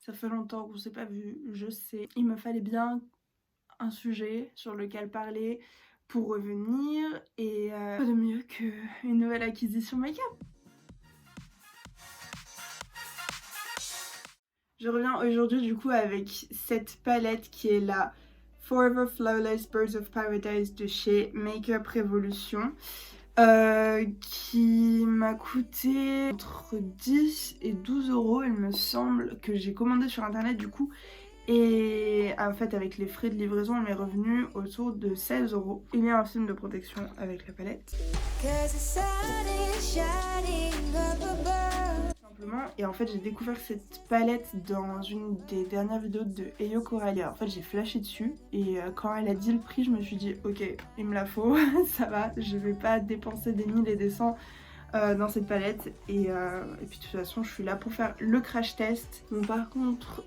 Ça fait longtemps qu'on s'est pas vu, je sais. Il me fallait bien un sujet sur lequel parler pour revenir et quoi de mieux qu'une nouvelle acquisition make-up. Je reviens aujourd'hui du coup avec cette palette qui est la Forever Flawless Birds of Paradise de chez Makeup Revolution. Qui m'a coûté entre 10 et 12 euros il me semble, que j'ai commandé sur internet du coup, et en fait avec les frais de livraison elle m'est revenue autour de 16 euros. Il y a un film de protection avec la palette simplement, et en fait j'ai découvert cette palette dans une des dernières vidéos de Eyo Coralia. En fait j'ai flashé dessus et quand elle a dit le prix je me suis dit ok, il me la faut, ça va, je vais pas dépenser des 1000 et des 100 dans cette palette et puis de toute façon je suis là pour faire le crash test. Bon par contre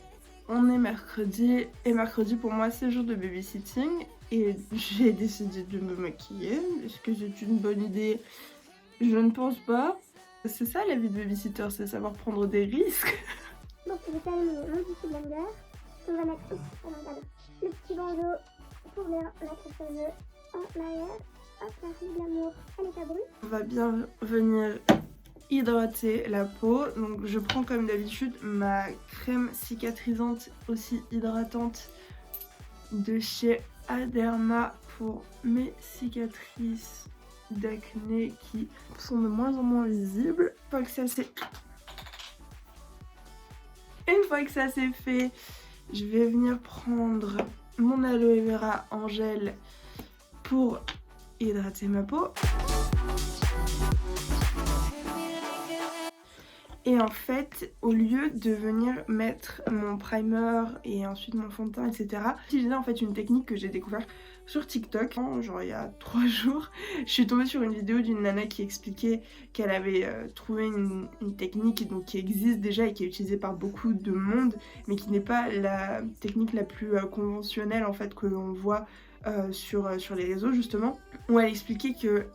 on est mercredi et mercredi pour moi c'est jour de babysitting et j'ai décidé de me maquiller. Est-ce que c'est une bonne idée? Je ne pense pas. C'est ça la vie de babysitter, c'est savoir prendre des risques. Bon, je vais faire mon petit blender. On va mettre le petit bandeau pour mettre les cheveux en arrière. Hop, la fille de l'amour, elle est à brûle. On va bien venir hydrater la peau. Donc je prends comme d'habitude ma crème cicatrisante aussi hydratante de chez Aderma pour mes cicatrices d'acné qui sont de moins en moins visibles. Une fois que ça c'est fait, je vais venir prendre mon aloe vera en gel pour hydrater ma peau. Et en fait, au lieu de venir mettre mon primer et ensuite mon fond de teint, etc., j'utilisais en fait une technique que j'ai découverte sur TikTok, genre il y a 3 jours. Je suis tombée sur une vidéo d'une nana qui expliquait qu'elle avait trouvé une technique donc, qui existe déjà et qui est utilisée par beaucoup de monde, mais qui n'est pas la technique la plus conventionnelle en fait que l'on voit sur les réseaux justement, où elle expliquait qu'il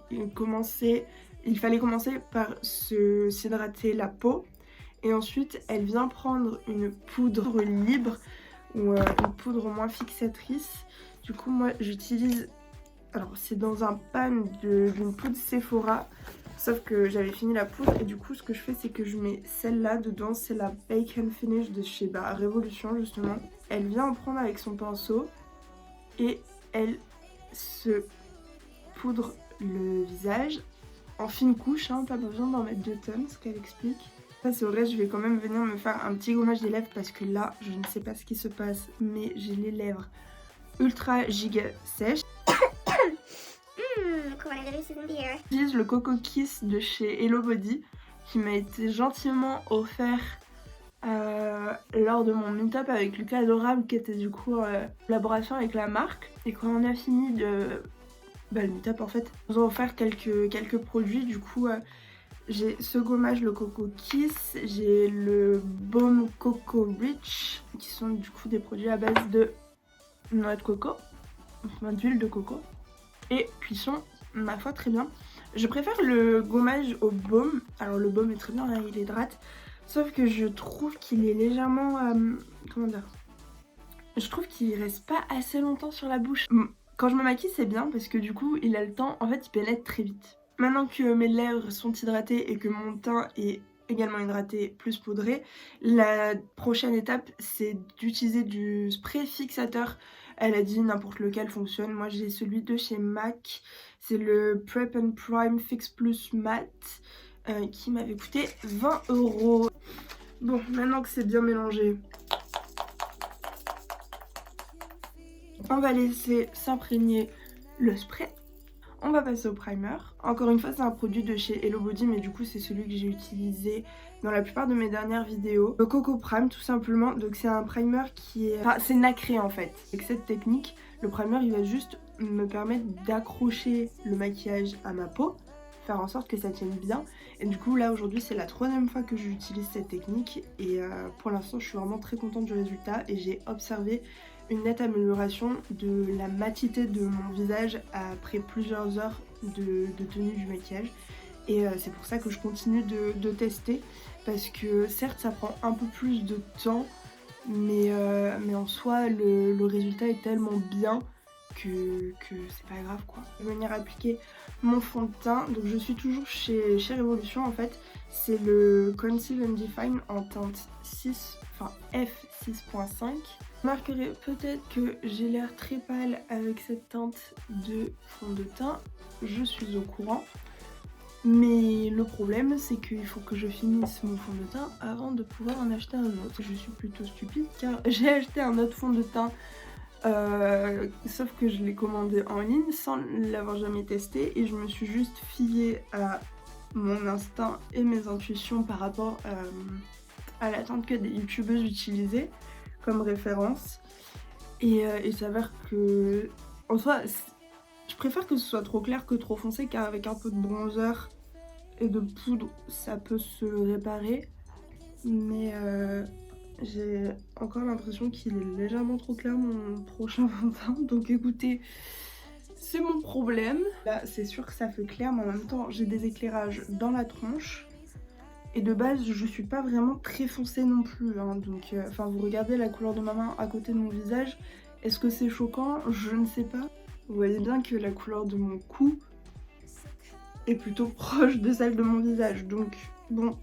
fallait commencer par s'hydrater la peau et ensuite elle vient prendre une poudre libre ou une poudre moins fixatrice. Du coup moi j'utilise, alors c'est dans un pan d'une poudre Sephora, sauf que j'avais fini la poudre et du coup ce que je fais c'est que je mets celle-là dedans, c'est la Bacon Finish de chez Revolution justement. Elle vient en prendre avec son pinceau et elle se poudre le visage en fine couche, hein, pas besoin d'en mettre 2 tonnes, ce qu'elle explique. Ça c'est vrai, je vais quand même venir me faire un petit gommage des lèvres parce que là, je ne sais pas ce qui se passe, mais j'ai les lèvres ultra giga sèches. J'utilise le Coco Kiss de chez Hello Body qui m'a été gentiment offert lors de mon meet-up avec Lucas Adorable qui était du coup en collaboration avec la marque. Et quand on a fini le meet-up en fait, ils nous ont offert quelques produits. Du coup j'ai ce gommage, le Coco Kiss, j'ai le Baume Coco Rich qui sont du coup des produits à base de noix de coco, enfin d'huile de coco, et qui sont ma foi très bien. Je préfère le gommage au baume. Alors le baume est très bien, hein, il hydrate, sauf que je trouve qu'il est légèrement comment dire, je trouve qu'il reste pas assez longtemps sur la bouche. Quand je me maquille c'est bien parce que du coup il a le temps, en fait il pénètre très vite. Maintenant que mes lèvres sont hydratées et que mon teint est également hydraté plus poudré, la prochaine étape c'est d'utiliser du spray fixateur. Elle a dit n'importe lequel fonctionne, moi j'ai celui de chez MAC, c'est le Prep and Prime Fix Plus Matte qui m'avait coûté 20 euros. Bon, maintenant que c'est bien mélangé, on va laisser s'imprégner le spray. On va passer au primer. Encore une fois c'est un produit de chez Hello Body, mais du coup c'est celui que j'ai utilisé dans la plupart de mes dernières vidéos. Le Coco Prime tout simplement. Donc c'est un primer qui est... Enfin c'est nacré en fait. Avec cette technique, le primer il va juste me permettre d'accrocher le maquillage à ma peau, faire en sorte que ça tienne bien. Et du coup là aujourd'hui c'est la 3e fois que j'utilise cette technique et pour l'instant je suis vraiment très contente du résultat et j'ai observé une nette amélioration de la matité de mon visage après plusieurs heures de tenue du maquillage. Et c'est pour ça que je continue de tester, parce que certes ça prend un peu plus de temps mais en soi le résultat est tellement bien que c'est pas grave quoi. Je vais venir appliquer mon fond de teint, donc je suis toujours chez Révolution en fait, c'est le Conceal and Define en teinte 6, enfin F6.5. Vous remarquerez peut-être que j'ai l'air très pâle avec cette teinte de fond de teint, je suis au courant. Mais le problème c'est qu'il faut que je finisse mon fond de teint avant de pouvoir en acheter un autre. Je suis plutôt stupide car j'ai acheté un autre fond de teint sauf que je l'ai commandé en ligne sans l'avoir jamais testé et je me suis juste fiée à mon instinct et mes intuitions par rapport à la teinte que des youtubeuses utilisaient comme référence. Et il s'avère que en soi je préfère que ce soit trop clair que trop foncé car avec un peu de bronzer et de poudre ça peut se réparer, mais j'ai encore l'impression qu'il est légèrement trop clair mon prochain fond de teint, donc écoutez, c'est mon problème. Là c'est sûr que ça fait clair mais en même temps j'ai des éclairages dans la tronche et de base je suis pas vraiment très foncée non plus hein, donc enfin vous regardez la couleur de ma main à côté de mon visage, est-ce que c'est choquant? Je ne sais pas. Vous voyez bien que la couleur de mon cou est plutôt proche de celle de mon visage, donc bon,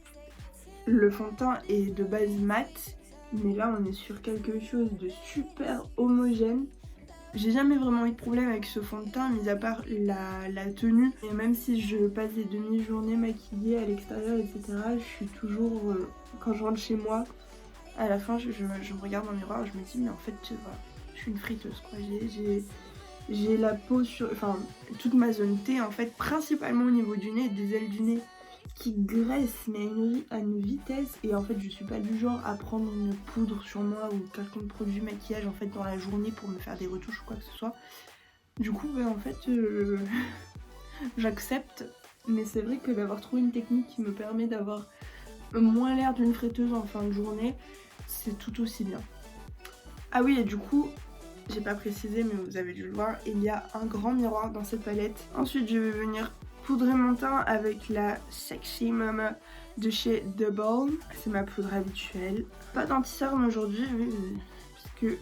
le fond de teint est de base mat, mais là on est sur quelque chose de super homogène. J'ai jamais vraiment eu de problème avec ce fond de teint, mis à part la tenue. Et même si je passe des demi-journées maquillée à l'extérieur, etc., je suis toujours, quand je rentre chez moi, à la fin je me regarde dans le miroir et je me dis mais en fait voilà, je suis une friteuse quoi, j'ai la peau sur, enfin toute ma zone T en fait, principalement au niveau du nez et des ailes du nez qui graissent mais à une vitesse, et en fait je suis pas du genre à prendre une poudre sur moi ou quelconque produit maquillage en fait dans la journée pour me faire des retouches ou quoi que ce soit. Du coup en fait j'accepte, mais c'est vrai que d'avoir trouvé une technique qui me permet d'avoir moins l'air d'une friteuse en fin de journée, c'est tout aussi bien. Ah oui, et du coup j'ai pas précisé mais vous avez dû le voir, il y a un grand miroir dans cette palette. Ensuite je vais venir poudrer mon teint avec la Sexy Mama de chez The Balm. C'est ma poudre habituelle. Pas d'anti-cerne aujourd'hui puisque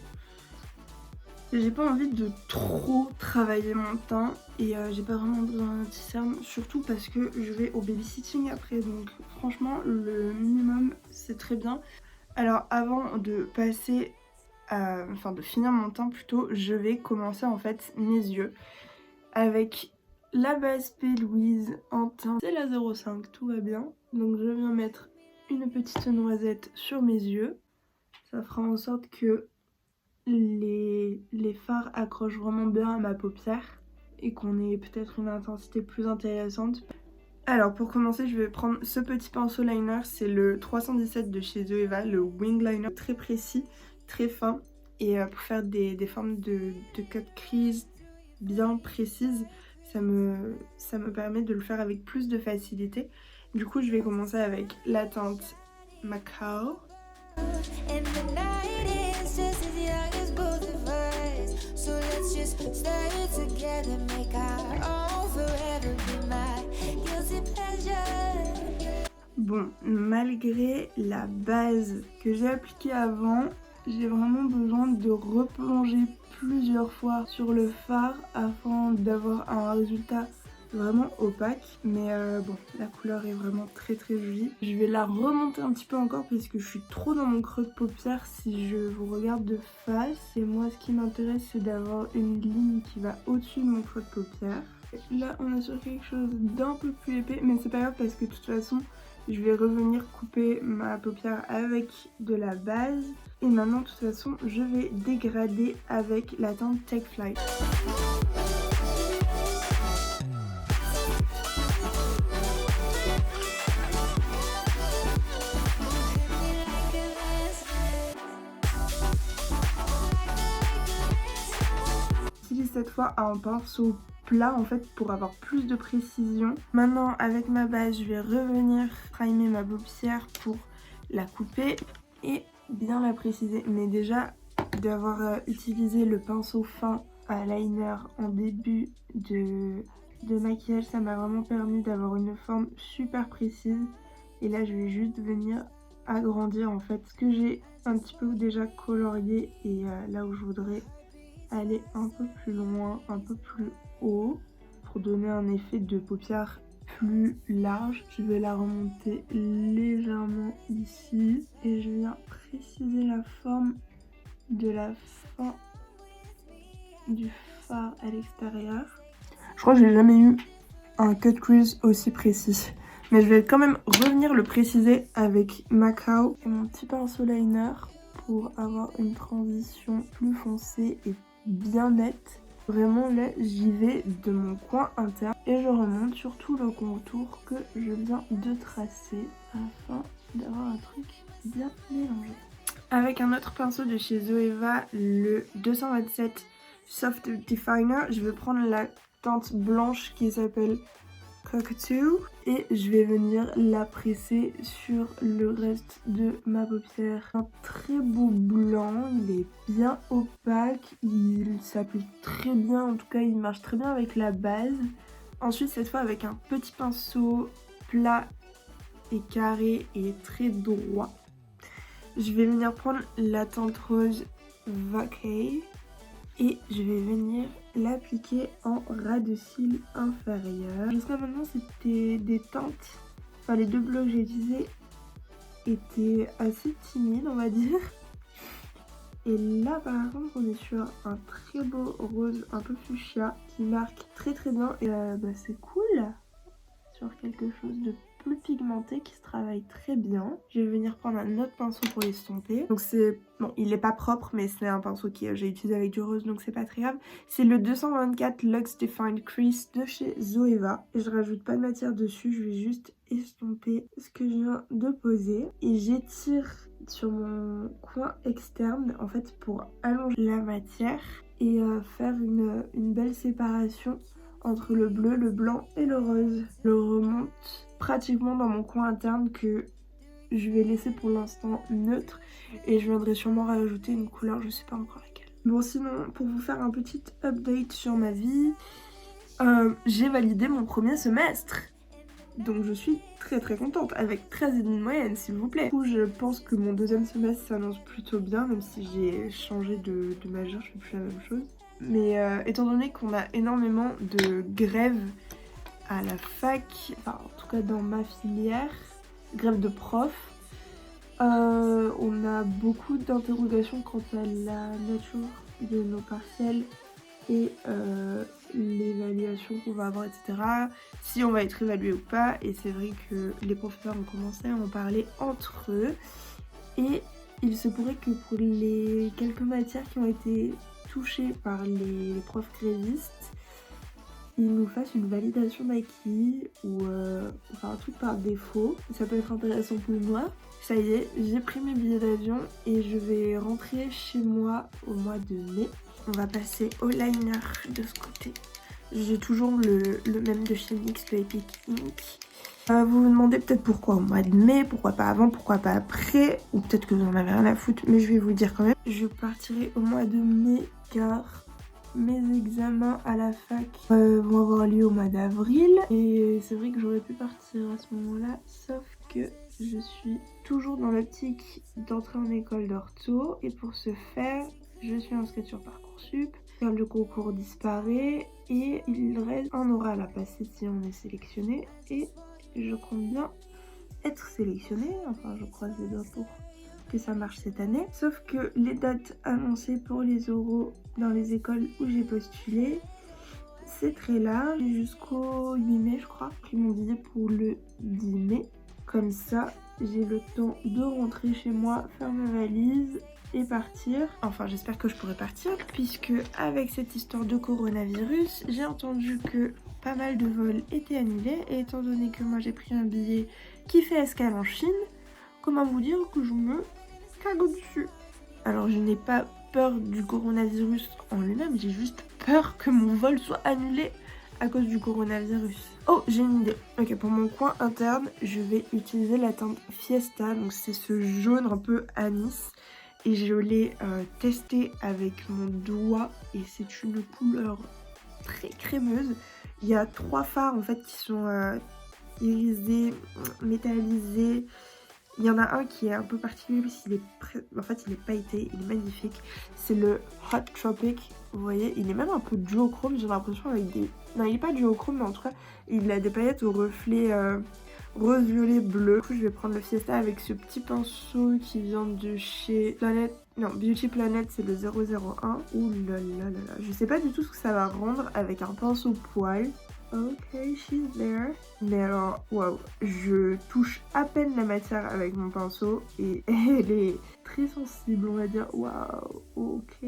j'ai pas envie de trop travailler mon teint et j'ai pas vraiment besoin d'un anti-cerne, surtout parce que je vais au babysitting après, donc franchement le minimum c'est très bien. Alors avant de passer enfin de finir mon teint plutôt, je vais commencer en fait mes yeux avec la base P. Louise en teint, c'est la 05, tout va bien. Donc je viens mettre une petite noisette sur mes yeux, ça fera en sorte que les fards accrochent vraiment bien à ma paupière et qu'on ait peut-être une intensité plus intéressante. Alors pour commencer je vais prendre ce petit pinceau liner, c'est le 317 de chez Zoeva, le wing liner, très précis, très fin, et pour faire des formes de cut crease bien précises, ça me permet de le faire avec plus de facilité. Du coup je vais commencer avec la teinte Macao. Bon, malgré la base que j'ai appliquée avant, j'ai vraiment besoin de replonger plusieurs fois sur le fard afin d'avoir un résultat vraiment opaque, mais bon, la couleur est vraiment très jolie. Je vais la remonter un petit peu encore parce que je suis trop dans mon creux de paupière si je vous regarde de face, et moi ce qui m'intéresse c'est d'avoir une ligne qui va au-dessus de mon creux de paupière. Là on est sur quelque chose d'un peu plus épais, mais c'est pas grave parce que de toute façon je vais revenir couper ma paupière avec de la base. Et maintenant de toute façon je vais dégrader avec la teinte Take Flight. J'utilise cette fois un pinceau plat en fait pour avoir plus de précision. Maintenant avec ma base je vais revenir primer ma paupière pour la couper et bien la préciser, mais déjà d'avoir utilisé le pinceau fin à liner en début de maquillage, ça m'a vraiment permis d'avoir une forme super précise, et là je vais juste venir agrandir en fait ce que j'ai un petit peu déjà colorié et là où je voudrais aller un peu plus loin, un peu plus haut pour donner un effet de paupière plus large. Je vais la remonter légèrement ici et je viens préciser la forme de la fin du fard à l'extérieur. Je crois que j'ai jamais eu un cut crease aussi précis. Mais je vais quand même revenir le préciser avec Macao et mon petit pinceau liner pour avoir une transition plus foncée et bien nette. Vraiment là j'y vais de mon coin interne et je remonte sur tout le contour que je viens de tracer afin d'avoir un truc bien mélangé. Avec un autre pinceau de chez Zoeva, le 227 Soft Definer, je vais prendre la teinte blanche qui s'appelle Cockatoo et je vais venir la presser sur le reste de ma paupière. Un très beau blanc, il est bien opaque, il s'applique très bien, en tout cas il marche très bien avec la base. Ensuite cette fois avec un petit pinceau plat et carré et très droit, je vais venir prendre la teinte rose Vacay et je vais venir l'appliquer en ras de cils inférieur. Jusqu'à maintenant c'était des teintes, enfin les deux bleus que j'ai utilisés étaient assez timides on va dire. Et là par contre on est sur un très beau rose un peu fuchsia qui marque très bien et c'est cool sur quelque chose de plus pigmenté qui se travaille très bien. Je vais venir prendre un autre pinceau pour l'estomper. Donc c'est... Bon, il est pas propre mais c'est un pinceau que j'ai utilisé avec du rose donc c'est pas très grave. C'est le 224 Luxe Defined Crease de chez Zoeva. Et je rajoute pas de matière dessus, je vais juste estomper ce que je viens de poser. Et j'étire sur mon coin externe en fait pour allonger la matière et faire une belle séparation entre le bleu, le blanc et le rose. Je remonte pratiquement dans mon coin interne que je vais laisser pour l'instant neutre et je viendrai sûrement rajouter une couleur, je sais pas encore laquelle. Bon sinon, pour vous faire un petit update sur ma vie, j'ai validé mon premier semestre. Donc je suis très contente, avec 13,5 de moyenne s'il vous plaît. Du coup je pense que mon deuxième semestre s'annonce plutôt bien, même si j'ai changé de majeur, je fais plus la même chose. Mais étant donné qu'on a énormément de grèves à la fac, enfin en tout cas dans ma filière, grève de profs, on a beaucoup d'interrogations quant à la nature de nos partiels et l'évaluation qu'on va avoir, etc. Si on va être évalué ou pas. Et c'est vrai que les professeurs ont commencé à en parler entre eux. Et il se pourrait que pour les quelques matières qui ont été touchées par les profs grévistes, ils nous fassent une validation d'acquis ou enfin un truc par défaut. Ça peut être intéressant pour moi. Ça y est, j'ai pris mes billets d'avion et je vais rentrer chez moi au mois de mai. On va passer au liner de ce côté. J'ai toujours le même de chez NYX, le Epic Ink. Vous vous demandez peut-être pourquoi au mois de mai, pourquoi pas avant, pourquoi pas après, ou peut-être que vous en avez rien à foutre, mais je vais vous dire quand même. Je partirai au mois de mai car mes examens à la fac vont avoir lieu au mois d'avril. Et c'est vrai que j'aurais pu partir à ce moment-là, sauf que je suis toujours dans l'optique d'entrer en école d'ortho. Et pour ce faire, je suis inscrite sur Parcoursup. Le concours disparaît et il reste un oral à passer si on est sélectionné. Et je compte bien être sélectionnée, enfin je croise les doigts pour que ça marche cette année. Sauf que les dates annoncées pour les oraux dans les écoles où j'ai postulé, c'est très large, jusqu'au 8 mai je crois. J'ai pris mon billet pour le 10 mai. Comme ça, j'ai le temps de rentrer chez moi, faire ma valise et partir. Enfin, j'espère que je pourrai partir, puisque avec cette histoire de coronavirus, j'ai entendu que pas mal de vols étaient annulés. Et étant donné que moi j'ai pris un billet qui fait escale en Chine, comment vous dire que je me cague dessus. Alors je n'ai pas peur du coronavirus en lui-même, j'ai juste peur que mon vol soit annulé à cause du coronavirus. Oh, j'ai une idée. Ok, pour mon coin interne, je vais utiliser la teinte Fiesta. Donc c'est ce jaune un peu anis. Et je l'ai testé avec mon doigt. Et c'est une couleur très crémeuse. Il y a 3 fards en fait qui sont irisés, métallisés Il y en a un qui est un peu particulier parce qu'il est en fait il est pailleté, il est magnifique. C'est le Hot Tropic. Vous voyez, il est même un peu duochrome, j'ai l'impression, avec des... Non, il est pas duochrome, mais en tout cas, il a des paillettes au reflet rose, violet, bleu. Du coup, je vais prendre le Fiesta avec ce petit pinceau qui vient de chez Planet... Non, Beauty Planet, c'est le 001. Ouh là là là là. Je sais pas du tout ce que ça va rendre avec un pinceau poil. Ok, she's there. Mais alors, waouh, je touche à peine la matière avec mon pinceau et elle est très sensible, on va dire. Waouh, ok,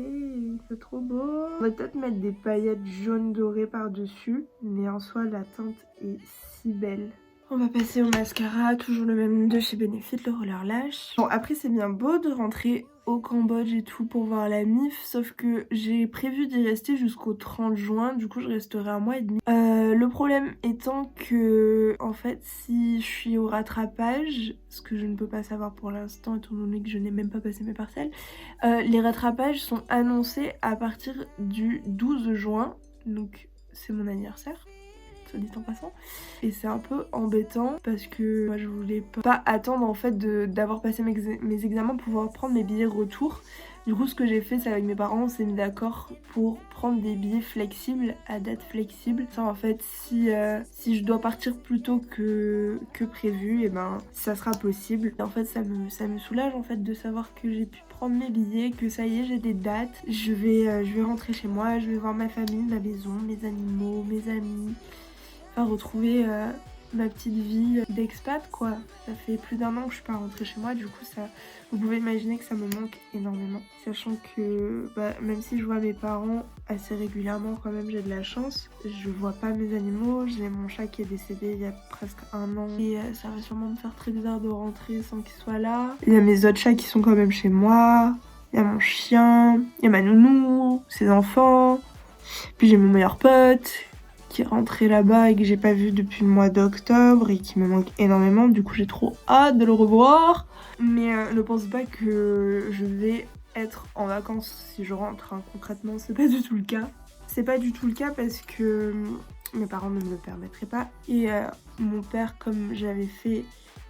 c'est trop beau. On va peut-être mettre des paillettes jaunes dorées par-dessus, mais en soi, la teinte est si belle. On va passer au mascara, toujours le même de chez Benefit, le Roller Lash. Bon, après c'est bien beau de rentrer au Cambodge et tout pour voir la MIF, sauf que j'ai prévu d'y rester jusqu'au 30 juin, du coup je resterai un mois et demi. Le problème étant que, en fait, si je suis au rattrapage, ce que je ne peux pas savoir pour l'instant étant donné que je n'ai même pas passé mes partiels, les rattrapages sont annoncés à partir du 12 juin, donc c'est mon anniversaire. Dit en passant, et c'est un peu embêtant parce que moi je voulais pas attendre en fait d'avoir passé mes examens pour pouvoir prendre mes billets retour. Du coup ce que j'ai fait, c'est avec mes parents on s'est mis d'accord pour prendre des billets flexibles à date flexible. Ça en fait si je dois partir plus tôt que prévu, et ben ça sera possible. Et en fait ça me soulage en fait de savoir que j'ai pu prendre mes billets, que ça y est j'ai des dates. Je vais rentrer chez moi, je vais voir ma famille, ma maison, mes animaux, mes amis. Enfin, retrouver ma petite vie d'expat quoi. Ça fait plus d'1 an que je suis pas rentrée chez moi, du coup ça, vous pouvez imaginer que ça me manque énormément. Sachant que même si je vois mes parents assez régulièrement, quand même j'ai de la chance, je vois pas mes animaux, j'ai mon chat qui est décédé il y a presque 1 an et ça va sûrement me faire très bizarre de rentrer sans qu'il soit là. Il y a mes autres chats qui sont quand même chez moi, il y a mon chien, il y a ma nounou, ses enfants, puis j'ai mon meilleur pote qui est rentré là-bas et que j'ai pas vu depuis le mois d'octobre et qui me manque énormément, du coup j'ai trop hâte de le revoir. Mais ne pense pas que je vais être en vacances si je rentre, hein. Concrètement c'est pas du tout le cas. C'est pas du tout le cas parce que mes parents ne me le permettraient pas et mon père, comme j'avais fait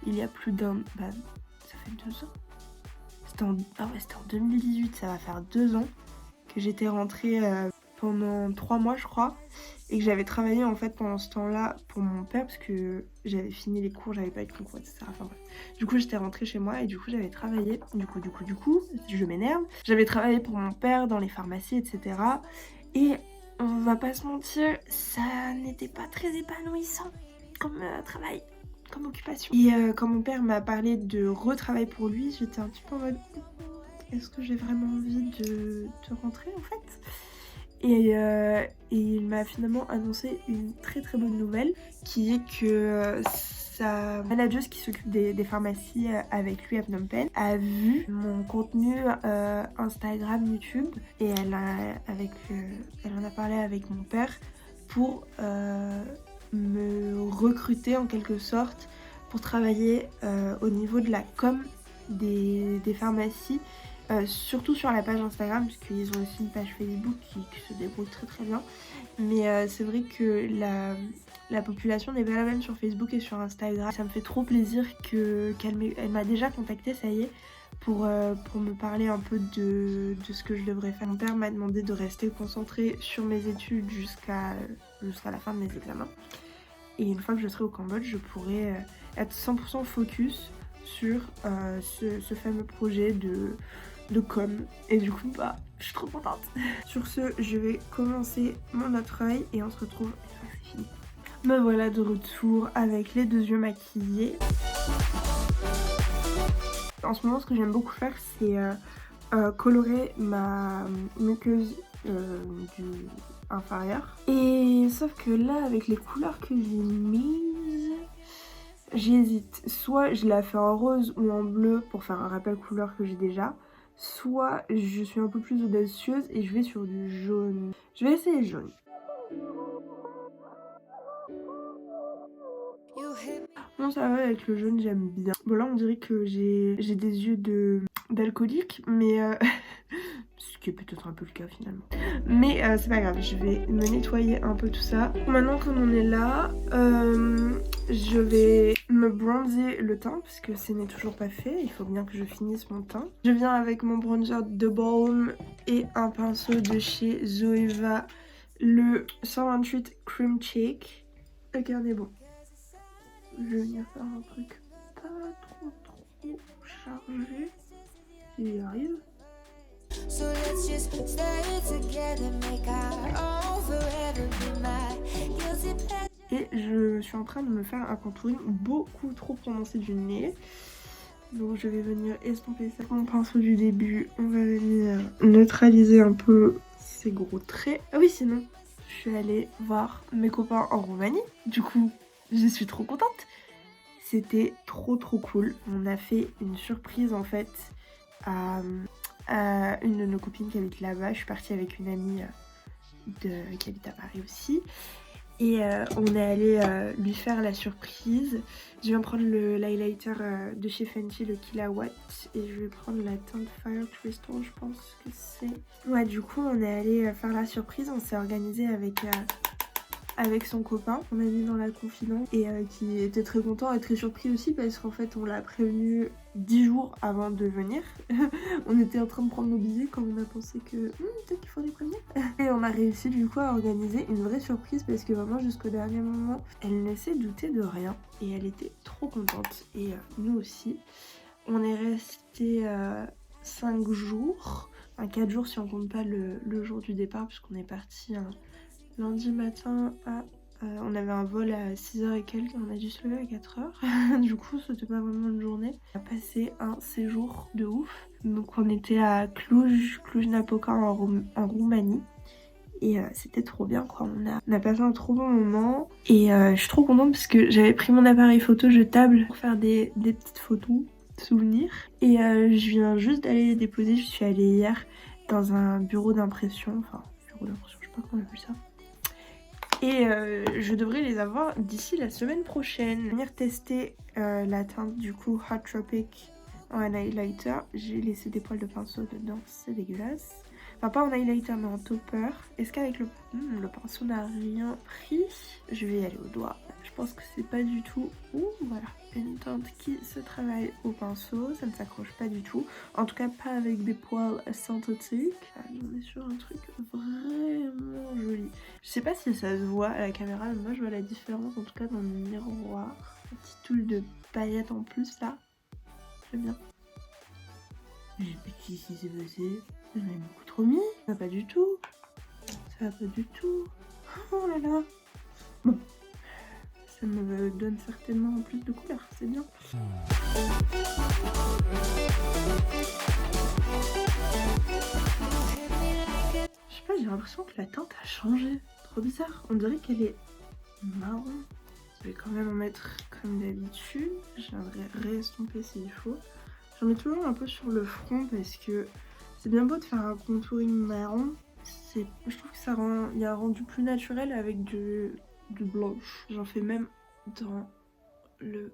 il y a plus d'un... ça fait 2 ans. C'était en 2018, ça va faire 2 ans que j'étais rentrée pendant 3 mois je crois, et que j'avais travaillé en fait pendant ce temps-là pour mon père parce que j'avais fini les cours, j'avais pas eu de concours, etc. Enfin bref. Du coup j'étais rentrée chez moi et du coup j'avais travaillé, du coup je m'énerve, j'avais travaillé pour mon père dans les pharmacies, etc. Et on va pas se mentir, ça n'était pas très épanouissant comme travail, comme occupation. Et quand mon père m'a parlé de retravailler pour lui, j'étais un petit peu en mode est-ce que j'ai vraiment envie de rentrer en fait? Et il m'a finalement annoncé une très très bonne nouvelle, qui est que sa manageuse qui s'occupe des pharmacies avec lui à Phnom Penh a vu mon contenu Instagram, YouTube, et elle en a parlé avec mon père pour me recruter en quelque sorte pour travailler au niveau de la com des pharmacies. Surtout sur la page Instagram, parce qu'ils ont aussi une page Facebook qui se débrouille très très bien. Mais c'est vrai que la population n'est pas la même sur Facebook et sur Instagram. Ça me fait trop plaisir qu'elle m'a déjà contactée, ça y est, pour me parler un peu de ce que je devrais faire. Mon père m'a demandé de rester concentrée sur mes études jusqu'à la fin de mes examens. Et une fois que je serai au Cambodge, je pourrai être 100% focus sur ce fameux projet de com, et du coup je suis trop contente. Sur ce, je vais commencer mon autre œil et on se retrouve une fois que c'est fini. Me voilà de retour avec les 2 yeux maquillés. En ce moment ce que j'aime beaucoup faire c'est colorer ma muqueuse du inférieur, et sauf que là avec les couleurs que j'ai mises, j'hésite, soit je la fais en rose ou en bleu pour faire un rappel couleur que j'ai déjà, soit je suis un peu plus audacieuse et je vais sur du jaune. Je vais essayer le jaune. Bon, ça va avec le jaune, j'aime bien. Bon là on dirait que j'ai des yeux d'alcoolique, mais Ce qui est peut-être un peu le cas finalement. Mais c'est pas grave, je vais me nettoyer un peu tout ça. Maintenant comme on est là, je vais me bronzer le teint parce que ce n'est toujours pas fait. Il faut bien que je finisse mon teint. Je viens avec mon bronzer de Balm et un pinceau de chez Zoeva, le 128 Cream Cheek. Regardez, bon, je vais venir faire un truc pas trop chargé. Il arrive. So let's just stay together, make our own forever, be my guilty pleasure. Et je suis en train de me faire un contouring beaucoup trop prononcé du nez. Donc je vais venir estomper ça avec mon pinceau du début. On va venir neutraliser un peu ces gros traits. Ah oui, sinon, je suis allée voir mes copains en Roumanie. Du coup, je suis trop contente. C'était trop cool. On a fait une surprise en fait à une de nos copines qui habite là-bas. Je suis partie avec une amie qui habite à Paris aussi. Et on est allé lui faire la surprise. Je viens prendre l'highlighter de chez Fenty, le Killawatt. Et je vais prendre la teinte Fire Crystal, je pense que c'est. Ouais, du coup, on est allé faire la surprise. On s'est organisé avec son copain qu'on a mis dans la confidence et qui était très content et très surpris aussi parce qu'en fait on l'a prévenu 10 jours avant de venir. On était en train de prendre nos billets quand on a pensé que peut-être qu'il faut les prévenir. Et on a réussi du coup à organiser une vraie surprise parce que vraiment jusqu'au dernier moment elle ne s'est doutée de rien et elle était trop contente et nous aussi. On est resté 5 jours, enfin 4 jours si on compte pas le jour du départ puisqu'on est parti lundi matin on avait un vol à 6h et quelques, on a dû se lever à 4h. Du coup c'était pas vraiment une journée. On a passé un séjour de ouf. Donc on était à Cluj-Napoca en Roumanie. Et c'était trop bien quoi, on a passé un trop bon moment. Et je suis trop contente parce que j'avais pris mon appareil photo jetable pour faire des petites photos souvenirs. Et je viens juste d'aller les déposer, je suis allée hier dans un bureau d'impression. Enfin, bureau d'impression, je sais pas comment on appelle ça. Et je devrais les avoir d'ici la semaine prochaine. Venir tester la teinte du coup Hot Tropic en highlighter. J'ai laissé des poils de pinceau dedans, c'est dégueulasse. Enfin pas en highlighter mais en topper. Est-ce qu'avec le pinceau n'a rien pris? Je vais y aller au doigt. Je pense que c'est pas du tout... Ouh voilà, une teinte qui se travaille au pinceau. Ça ne s'accroche pas du tout. En tout cas pas avec des poils synthétiques. On est sur un truc vraiment joli. Je sais pas si ça se voit à la caméra, mais moi je vois la différence en tout cas dans le miroir. Un petit tool de paillettes en plus là. J'aime bien. J'ai petit si c'est passé. J'en ai beaucoup trop mis. Ça va pas du tout. Ça va pas du tout. Oh là là. Bon. Ça me donne certainement plus de couleurs, c'est bien. Je sais pas, j'ai l'impression que la teinte a changé. Trop bizarre. On dirait qu'elle est marron. Je vais quand même en mettre comme d'habitude. Je viendrai réestomper s'il faut. J'en mets toujours un peu sur le front parce que c'est bien beau de faire un contouring marron. Je trouve que ça rend, il y a un rendu plus naturel avec du blanche. J'en fais même dans le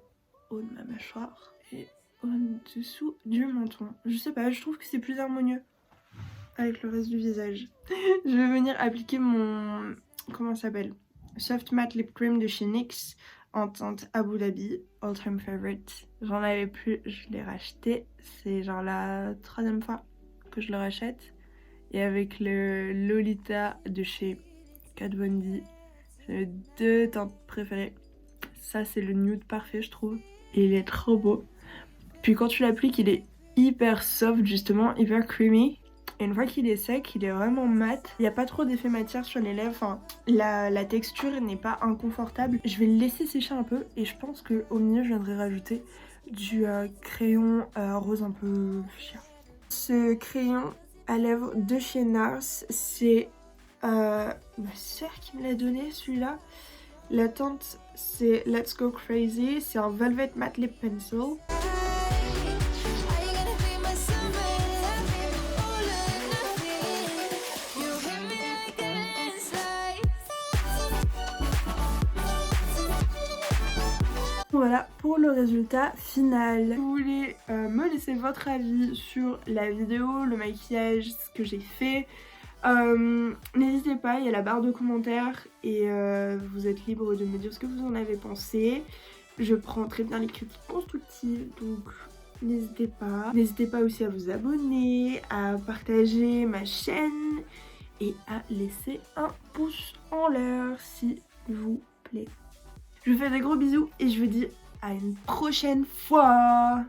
haut de ma mâchoire et en dessous du menton. Je sais pas, je trouve que c'est plus harmonieux avec le reste du visage. Je vais venir appliquer mon... comment ça s'appelle? Soft Matte Lip Cream de chez NYX en teinte Abu Dhabi, all time favorite. J'en avais plus, je l'ai racheté. C'est genre la 3e fois que je le rachète. Et avec le Lolita de chez Kat Von D, c'est mes 2 teintes préférées. Ça c'est le nude parfait je trouve. Et il est trop beau. Puis quand tu l'appliques il est hyper soft justement, hyper creamy. Et une fois qu'il est sec, il est vraiment mat. Il n'y a pas trop d'effet matière sur les lèvres. Enfin, la texture n'est pas inconfortable. Je vais le laisser sécher un peu. Et je pense qu'au milieu, je viendrai rajouter du crayon rose un peu fuchsia. Ce crayon à lèvres de chez NARS, c'est ma sœur qui me l'a donné celui-là. La teinte, c'est Let's Go Crazy. C'est un Velvet Matte Lip Pencil. On va voilà pour le résultat final. Si vous voulez me laisser votre avis sur la vidéo, le maquillage, ce que j'ai fait, n'hésitez pas, il y a la barre de commentaires et vous êtes libre de me dire ce que vous en avez pensé. Je prends très bien les critiques constructives, donc n'hésitez pas. N'hésitez pas aussi à vous abonner, à partager ma chaîne et à laisser un pouce en l'air s'il vous plaît. Je vous fais des gros bisous et je vous dis à une prochaine fois.